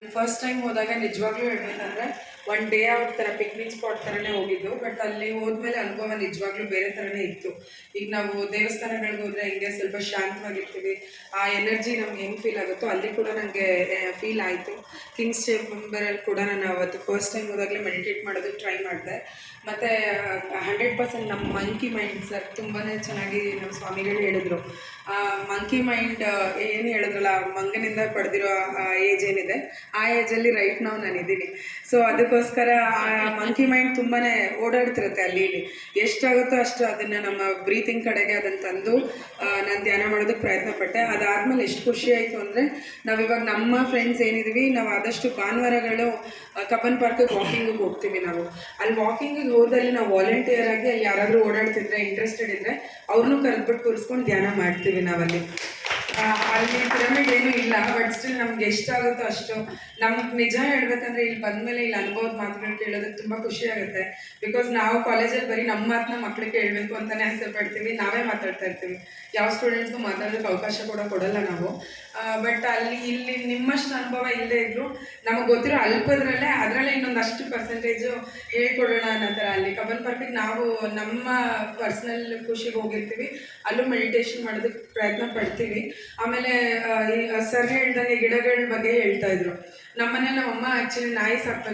First time ಹೋದಾಗ ನಿಜವಾಗ್ಲೂ ಹೇಳ್ಬೇಕಂದ್ರೆ ಒನ್ ಡೇ ಔಟ್ ಥರ ಪಿಕ್ನಿಕ್ ಸ್ಪಾಟ್ ಥರನೇ ಹೋಗಿದ್ದು. ಬಟ್ ಅಲ್ಲಿ ಹೋದ್ಮೇಲೆ ಅನುಭವ ನಿಜವಾಗ್ಲೂ ಬೇರೆ ಥರನೇ ಇತ್ತು. ಈಗ ನಾವು ದೇವಸ್ಥಾನಗಳಿಗೆ ಹೋದರೆ ಹಿಂಗೆ ಸ್ವಲ್ಪ ಶಾಂತವಾಗಿರ್ತೀವಿ, ಆ ಎನರ್ಜಿ ನಮ್ಗೆ ಹೆಂಗೆ ಫೀಲ್ ಆಗುತ್ತೋ ಅಲ್ಲಿ ಕೂಡ ನನಗೆ ಫೀಲ್ ಆಯಿತು. ಕಿಂಗ್ಸ್ ಚೇಂಬರಲ್ಲಿ ಕೂಡ ನಾನು ಅವತ್ತು ಫಸ್ಟ್ ಟೈಮ್ ಹೋದಾಗಲೇ ಮೆಡಿಟೇಟ್ ಮಾಡೋದು ಟ್ರೈ ಮಾಡಿದೆ. ಮತ್ತು 100% ನಮ್ಮ ಮಂಕಿ ಮೈಂಡ್ ಸರ್ ತುಂಬಾ ಚೆನ್ನಾಗಿ ನಮ್ಮ ಸ್ವಾಮಿಗಳು ಹೇಳಿದ್ರು. ಮಂಕಿ ಮೈಂಡ್ ಏನು ಹೇಳಿದ್ರಲ್ಲ, ಮಂಗನಿಂದ ಪಡೆದಿರೋ ಏಜ್ ಏನಿದೆ ಆ ಏಜಲ್ಲಿ ರೈಟ್ ನಾವು ನಾನಿದ್ದೀನಿ. ಸೊ ಅದಕ್ಕೋಸ್ಕರ ಆ ಮಂಕಿ ಮೈಂಡ್ ತುಂಬಾ ಓಡಾಡ್ತಿರುತ್ತೆ ಅಲ್ಲಿ ಇಲ್ಲಿ. ಎಷ್ಟಾಗುತ್ತೋ ಅಷ್ಟು ಅದನ್ನು ನಮ್ಮ ಬ್ರೀತಿಂಗ್ ಕಡೆಗೆ ಅದನ್ನು ತಂದು ನಾನು ಧ್ಯಾನ ಮಾಡೋದಕ್ಕೆ ಪ್ರಯತ್ನ ಪಟ್ಟೆ. ಅದಾದಮೇಲೆ ಎಷ್ಟು ಖುಷಿ ಆಯಿತು ಅಂದರೆ, ನಾವಿವಾಗ ನಮ್ಮ ಫ್ರೆಂಡ್ಸ್ ಏನಿದ್ದೀವಿ, ನಾವು ಆದಷ್ಟು ಭಾನುವಾರಗಳು ಕಬ್ಬನ್ ಪಾರ್ಕಿಗೆ ವಾಕಿಂಗಿಗೆ ಹೋಗ್ತೀವಿ. ನಾವು ಅಲ್ಲಿ ವಾಕಿಂಗಿಗೆ ಹೋದಲ್ಲಿ ನಾವು ವಾಲಂಟಿಯರ್ ಆಗಿ ಅಲ್ಲಿ ಯಾರಾದರೂ ಓಡಾಡ್ತಿದ್ರೆ ಇಂಟ್ರೆಸ್ಟೆಡ್ ಇದ್ದರೆ ಅವ್ರನ್ನೂ ಕರೆದ್ಬಿಟ್ಟು ಕೂರಿಸ್ಕೊಂಡು ಧ್ಯಾನ ಮಾಡ್ತೀವಿ ನಾವಲ್ಲಿ. ಅಲ್ಲಿ ಪಿರಮಿಡ್ ಏನೂ ಇಲ್ಲ, ಬಟ್ ಸ್ಟಿಲ್ ನಮ್ಗೆ ಎಷ್ಟಾಗುತ್ತೋ ಅಷ್ಟು. ನಮ್ಗೆ ನಿಜ ಹೇಳ್ಬೇಕಂದ್ರೆ ಇಲ್ಲಿ ಬಂದಮೇಲೆ ಇಲ್ಲಿ ಅನುಭವದ ಮಾತುಗಳು ಕೇಳೋದಕ್ಕೆ ತುಂಬ ಖುಷಿ ಆಗುತ್ತೆ. ಬಿಕಾಸ್ ನಾವು ಕಾಲೇಜಲ್ಲಿ ಬರೀ ನಮ್ಮ ಮಾತನ್ನ ಮಕ್ಳಿಗೆ ಕೇಳಬೇಕು ಅಂತಲೇ ಆಸೆ ಪಡ್ತೀವಿ, ನಾವೇ ಮಾತಾಡ್ತಾ ಇರ್ತೀವಿ. ಯಾವ ಸ್ಟೂಡೆಂಟ್ಸ್ಗೂ ಮಾತಾಡೋದಕ್ಕೆ ಅವಕಾಶ ಕೂಡ ಕೊಡಲ್ಲ ನಾವು. ಬಟ್ ಇಲ್ಲಿ ನಿಮ್ಮಷ್ಟು ಅನುಭವ ಇಲ್ಲದೇ ಇದ್ದರೂ ನಮಗೆ ಗೊತ್ತಿರೋ ಅಲ್ಪದ್ರಲ್ಲೇ ಅದರಲ್ಲೇ ಇನ್ನೊಂದಷ್ಟು ಪರ್ಸೆಂಟೇಜು ಹೇಳ್ಕೊಡೋಣ ಅನ್ನೋ ಥರ. ಅಲ್ಲಿ ಕಬ್ಬನ್ ಪಾರ್ಕಿಗೆ ನಾವು ನಮ್ಮ ಪರ್ಸ್ನಲ್ ಖುಷಿಗೆ ಹೋಗಿರ್ತೀವಿ, ಅಲ್ಲೂ ಮೆಡಿಟೇಷನ್ ಮಾಡೋದಕ್ಕೆ ಪ್ರಯತ್ನ ಪಡ್ತೀವಿ. ಆಮೇಲೆ ಸರ್ ಹೇಳ್ದಂಗೆ ಗಿಡಗಳ ಬಗ್ಗೆ ಹೇಳ್ತಾ ಇದ್ರು. ನಮ್ಮನೇಲಿ ನಮ್ಮಮ್ಮ ಆ್ಯಕ್ಚುಲಿ ನಾಯಿ ಸಾಕ್ಬೇಕು